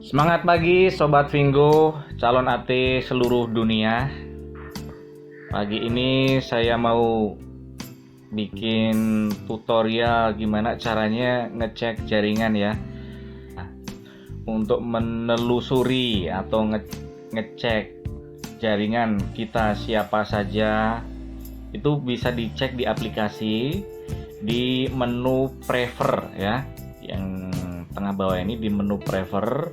Semangat pagi Sobat Vinggo, calon AT seluruh dunia. Pagi ini saya mau bikin tutorial gimana caranya ngecek jaringan ya. Untuk menelusuri atau ngecek jaringan kita siapa saja, itu bisa dicek di aplikasi di menu prefer ya. Yang tengah bawah ini di menu prefer.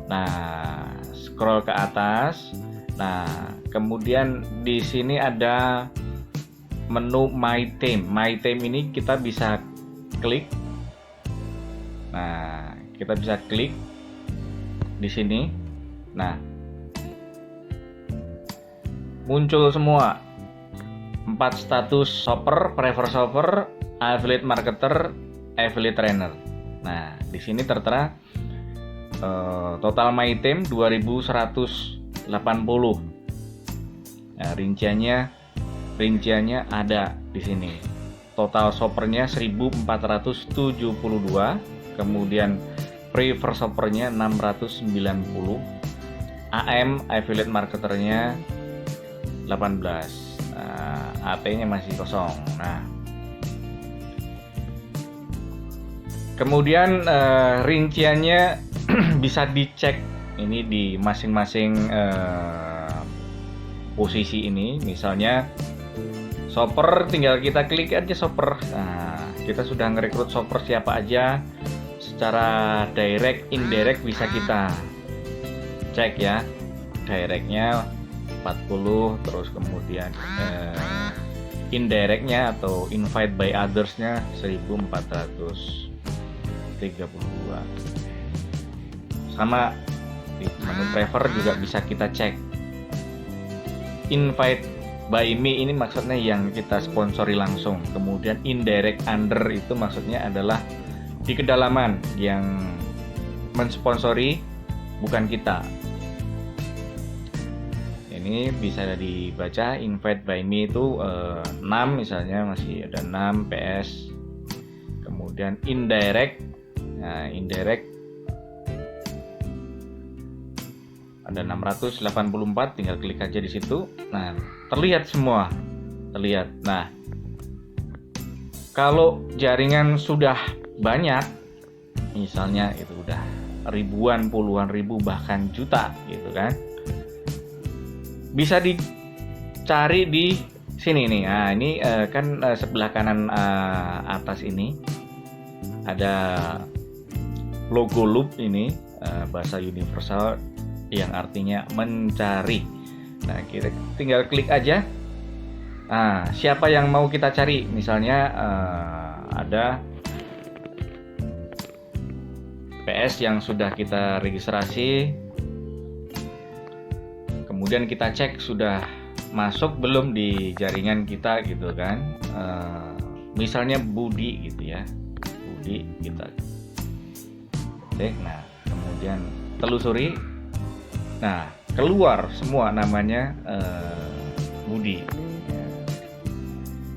Nah, scroll ke atas. Nah, kemudian di sini ada menu My Team. My Team ini kita bisa klik. Nah, kita bisa klik di sini. Nah, muncul semua 4 status shopper, prefer shopper, affiliate marketer, affiliate trainer. Nah, di sini tertera total my team 2180. Nah, rinciannya ada di sini. Total shoppernya 1472, kemudian prefer shoppernya 690, AM affiliate marketernya 18. Nah, AT-nya masih kosong. Nah, kemudian rinciannya bisa dicek ini di masing-masing posisi ini. Misalnya shopper, tinggal kita klik aja shopper. Nah, kita sudah ngerekrut shopper siapa aja secara direct, indirect bisa kita cek ya. Directnya 40, terus kemudian indirectnya atau invite by others-nya 1432. Sama di menu prefer juga bisa kita cek. Invite by me ini maksudnya yang kita sponsori langsung. Kemudian indirect under itu maksudnya adalah di kedalaman yang mensponsori bukan kita. Ini bisa dibaca. Invite by me itu 6 misalnya, masih ada 6 PS. Kemudian indirect. Nah, indirect ada 684, tinggal klik aja di situ. Nah, terlihat semua. Terlihat. Nah, kalau jaringan sudah banyak, misalnya itu udah ribuan, puluhan ribu, bahkan juta gitu kan, bisa dicari di sini nih. Nah, ini kan sebelah kanan atas ini ada logo loop ini, bahasa universal yang artinya mencari. Nah, kita tinggal klik aja. Nah, siapa yang mau kita cari? Misalnya ada PS yang sudah kita registrasi, kemudian kita cek sudah masuk belum di jaringan kita gitu kan. Misalnya Budi gitu ya, Budi kita cek. Nah, kemudian telusuri. Nah, keluar semua namanya Budi.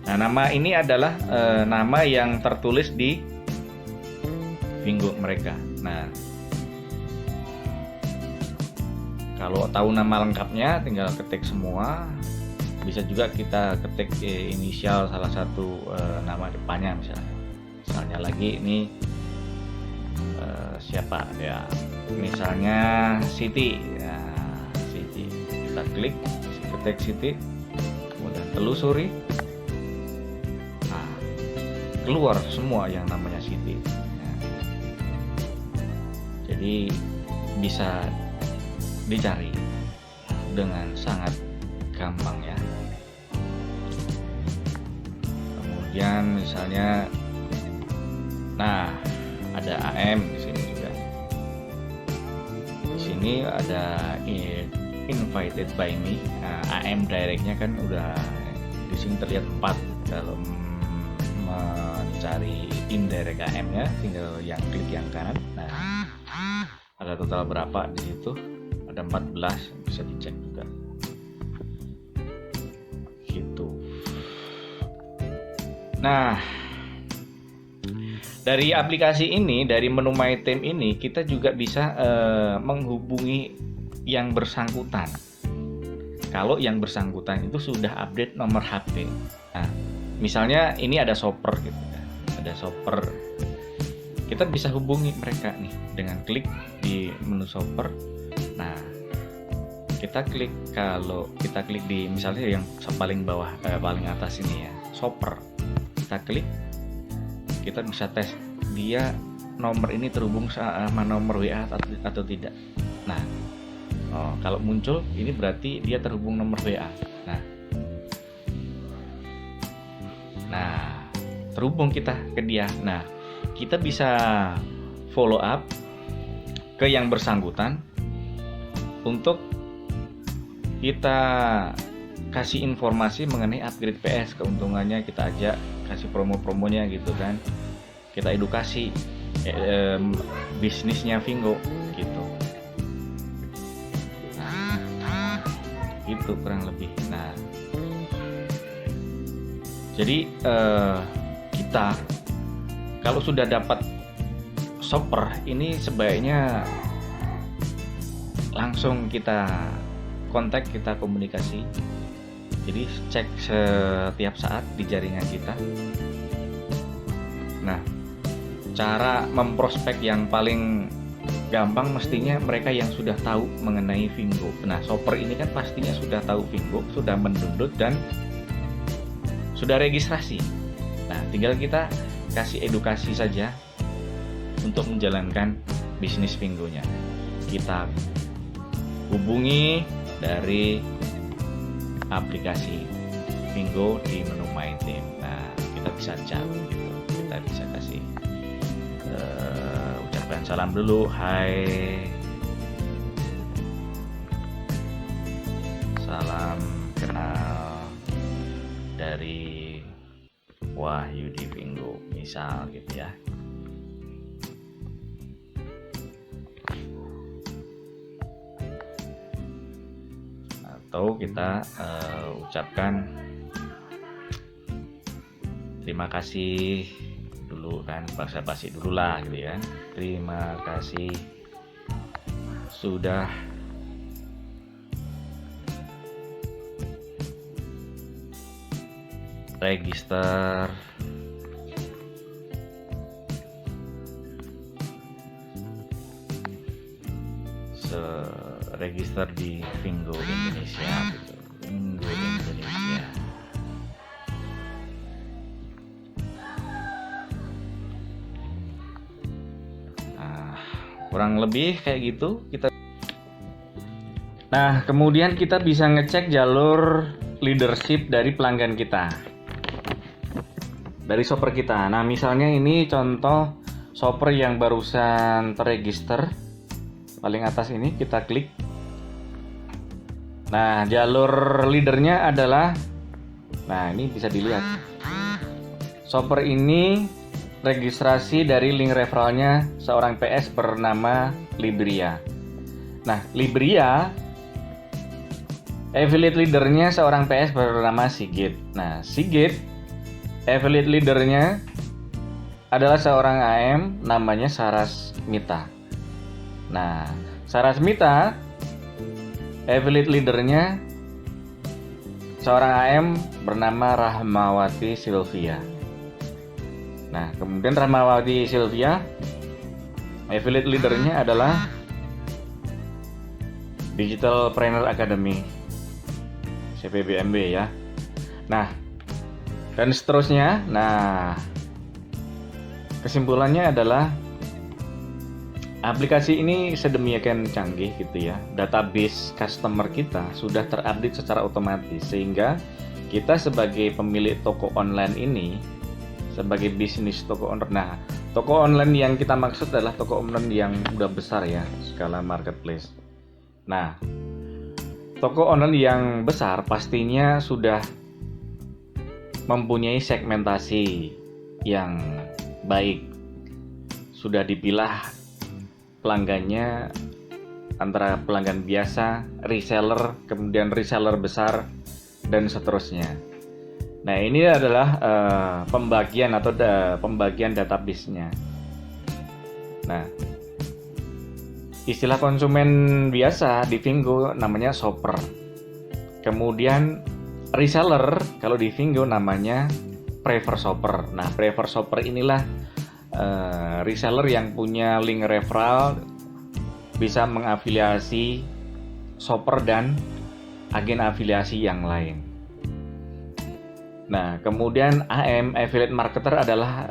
Nah, nama ini adalah nama yang tertulis di Vinggo mereka. Nah, kalau tahu nama lengkapnya tinggal ketik semua. Bisa juga kita ketik inisial salah satu nama depannya misalnya lagi ini siapa ya, misalnya Siti ya, Siti. Kita klik, ketik Siti, kemudian telusuri. Nah, keluar semua yang namanya Siti. Nah, jadi bisa dicari dengan sangat gampang ya. Kemudian misalnya, nah, ada AM di sini juga. Di sini ada invited by me. Nah, AM directnya kan udah di sini terlihat 4. Kalau mencari indirect AM-nya tinggal yang klik yang kanan. Nah, ada total berapa di situ? Ada 14, bisa dicek juga. Gitu. Nah, Dari aplikasi ini, dari menu My Team ini, kita juga bisa menghubungi yang bersangkutan. Kalau yang bersangkutan itu sudah update nomor HP. Nah, misalnya ini ada shopper gitu ya. Ada shopper. Kita bisa hubungi mereka nih dengan klik di menu shopper. Nah, kalau kita klik di misalnya yang paling bawah, paling atas ini ya, shopper. Kita klik, kita bisa tes dia nomor ini terhubung sama nomor WA atau tidak. Nah, kalau muncul ini berarti dia terhubung nomor WA. Nah, terhubung kita ke dia. Nah, kita bisa follow up ke yang bersangkutan untuk kita kasih informasi mengenai upgrade PS, keuntungannya kita ajak, kasih promo-promonya gitu kan. Kita edukasi bisnisnya Vingo gitu. Nah, itu kurang lebih. Nah, jadi kita kalau sudah dapat shopper ini sebaiknya langsung kita kontak, kita komunikasi. Jadi cek setiap saat di jaringan kita. Nah, cara memprospek yang paling gampang mestinya mereka yang sudah tahu mengenai Vingo. Nah, shopper ini kan pastinya sudah tahu Vingo, sudah mendownload dan sudah registrasi. Nah, tinggal kita kasih edukasi saja untuk menjalankan bisnis Vingonya. Kita hubungi dari aplikasi Vingo di menu My Team. Nah, kita bisa chat gitu. Kita bisa kasih ucapan salam dulu, hai, salam kenal dari Wahyu di Vingo, misal gitu ya. Atau kita ucapkan terima kasih dulu kan, basa-basi dulu lah gitu ya. Terima kasih sudah register register di Vingo Indonesia gitu. Vingo Indonesia. Nah, kurang lebih kayak gitu kita. Nah, kemudian kita bisa ngecek jalur leadership dari pelanggan kita, dari shopper kita. Nah, misalnya ini contoh shopper yang barusan terregister, paling atas ini kita klik. Nah, jalur leadernya adalah, nah ini bisa dilihat, shopper ini registrasi dari link referralnya seorang PS bernama Libria. Nah, Libria affiliate leadernya seorang PS bernama Sigit. Nah, Sigit affiliate leadernya adalah seorang AM namanya Sarasmita. Nah, Sarasmita affiliate leadernya seorang AM bernama Rahmawati Sylvia. Nah, kemudian Rahmawati Sylvia affiliate leadernya adalah Digital Trainer Academy CPBMB ya. Nah, dan seterusnya. Nah, kesimpulannya adalah aplikasi ini sedemikian canggih gitu ya. Database customer kita sudah terupdate secara otomatis sehingga kita sebagai pemilik toko online ini, sebagai bisnis toko online. Nah, toko online yang kita maksud adalah toko online yang udah besar ya, skala marketplace. Nah, toko online yang besar pastinya sudah mempunyai segmentasi yang baik. Sudah dipilah pelanggannya antara pelanggan biasa, reseller, kemudian reseller besar, dan seterusnya. Nah, ini adalah pembagian atau pembagian database-nya. Nah, istilah konsumen biasa di Vingo namanya shopper. Kemudian reseller kalau di Vingo namanya prefer shopper. Nah, prefer shopper inilah reseller yang punya link referral, bisa mengafiliasi shopper dan agen afiliasi yang lain. Nah, kemudian AM, affiliate marketer, adalah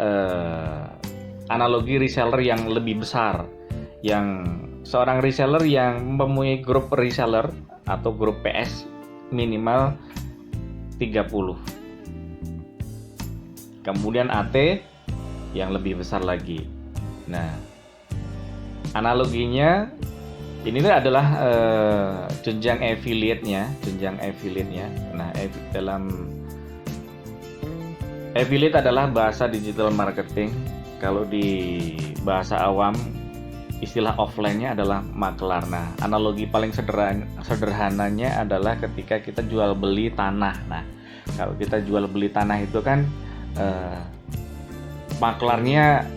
analogi reseller yang lebih besar, yang seorang reseller yang mempunyai grup reseller atau grup PS minimal 30. Kemudian AT yang lebih besar lagi. Nah, analoginya ini adalah jenjang affiliate-nya. Nah, dalam affiliate adalah bahasa digital marketing. Kalau di bahasa awam, istilah offline-nya adalah makelar. Nah, analogi paling sederhananya adalah ketika kita jual beli tanah. Nah, kalau kita jual beli tanah itu kan maklarnya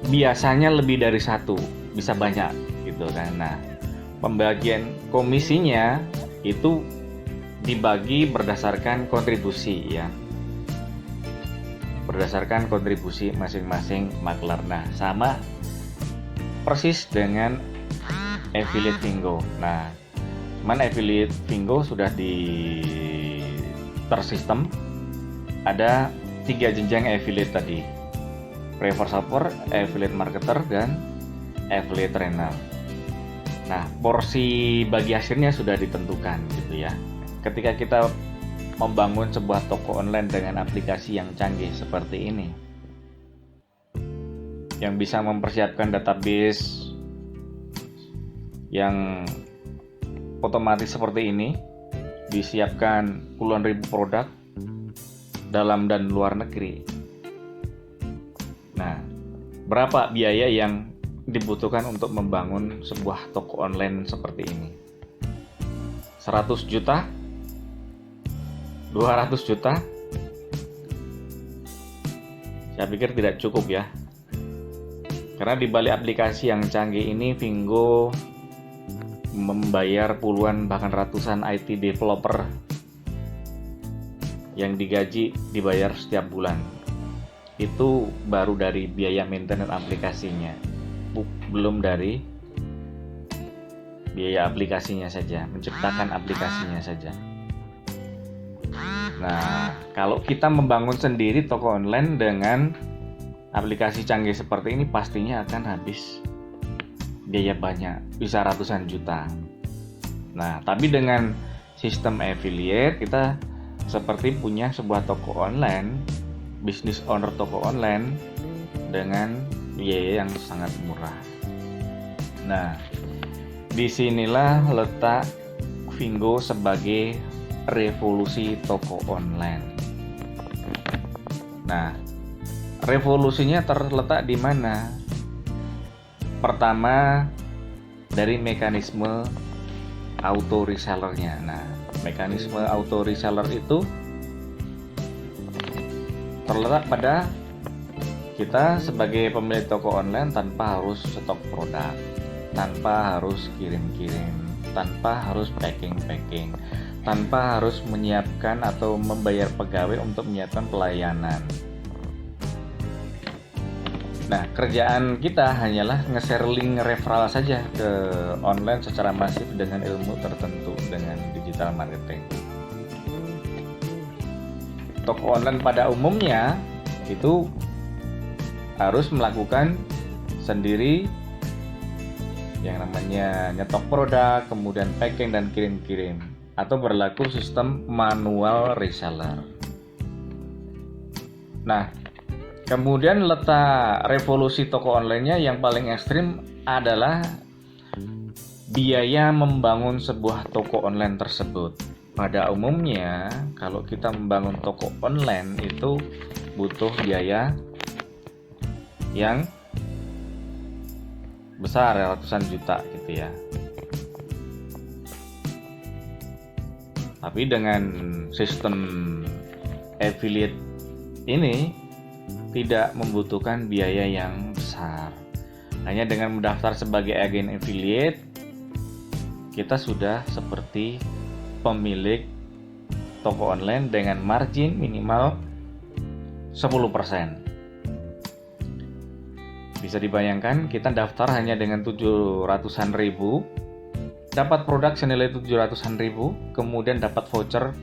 biasanya lebih dari satu, bisa banyak gitu kan. Nah, pembagian komisinya itu dibagi berdasarkan kontribusi ya. Berdasarkan kontribusi masing-masing maklar. Nah, sama persis dengan affiliate Vingo. Nah, cuman affiliate Vingo sudah tersistem. Ada 3 jenjang affiliate tadi: prefer shopper, affiliate marketer, dan affiliate trainer. Nah, porsi bagi hasilnya sudah ditentukan gitu ya. Ketika kita membangun sebuah toko online dengan aplikasi yang canggih seperti ini, yang bisa mempersiapkan database yang otomatis seperti ini, disiapkan puluhan ribu produk dalam dan luar negeri. Nah, berapa biaya yang dibutuhkan untuk membangun sebuah toko online seperti ini? 100 juta? 200 juta? Saya pikir tidak cukup ya. Karena di balik aplikasi yang canggih ini, Vingo membayar puluhan bahkan ratusan IT developer yang dibayar setiap bulan. Itu baru dari biaya maintenance aplikasinya, belum dari biaya aplikasinya saja, menciptakan aplikasinya saja. Nah, kalau kita membangun sendiri toko online dengan aplikasi canggih seperti ini, pastinya akan habis biaya banyak, bisa ratusan juta. Nah, tapi dengan sistem affiliate, kita seperti punya sebuah toko online, bisnis owner toko online dengan biaya yang sangat murah. Nah, disinilah letak Vingo sebagai revolusi toko online. Nah, revolusinya terletak di mana? Pertama, dari mekanisme auto resellernya. Nah, mekanisme auto reseller itu terletak pada kita sebagai pemilik toko online tanpa harus stok produk, tanpa harus kirim-kirim, tanpa harus packing, tanpa harus menyiapkan atau membayar pegawai untuk menyiapkan pelayanan. Nah, kerjaan kita hanyalah nge-share link referral saja ke online secara masif dengan ilmu tertentu, dengan digital marketing. Toko online pada umumnya itu harus melakukan sendiri yang namanya nyetok produk, kemudian packing dan kirim-kirim, atau berlaku sistem manual reseller. Nah, kemudian letak revolusi toko online-nya yang paling ekstrim adalah biaya membangun sebuah toko online tersebut. Pada umumnya, kalau kita membangun toko online itu butuh biaya yang besar, ratusan juta gitu ya. Tapi dengan sistem affiliate ini tidak membutuhkan biaya yang besar. Hanya dengan mendaftar sebagai agen affiliate, kita sudah seperti pemilik toko online dengan margin minimal 10%. Bisa dibayangkan, kita daftar hanya dengan 700-an ribu, dapat produk senilai 700-an ribu, kemudian dapat voucher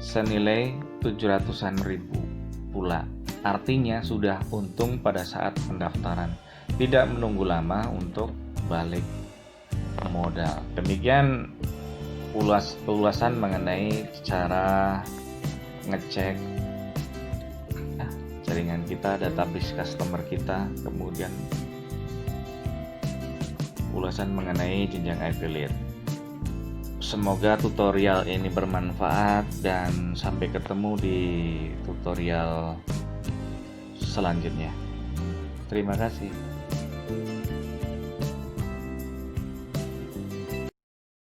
senilai 700-an ribu pula. Artinya sudah untung pada saat pendaftaran, tidak menunggu lama untuk balik modal. Demikian ulasan mengenai cara ngecek jaringan kita, database customer kita, kemudian ulasan mengenai jenjang affiliate. Semoga tutorial ini bermanfaat dan sampai ketemu di tutorial selanjutnya. Terima kasih.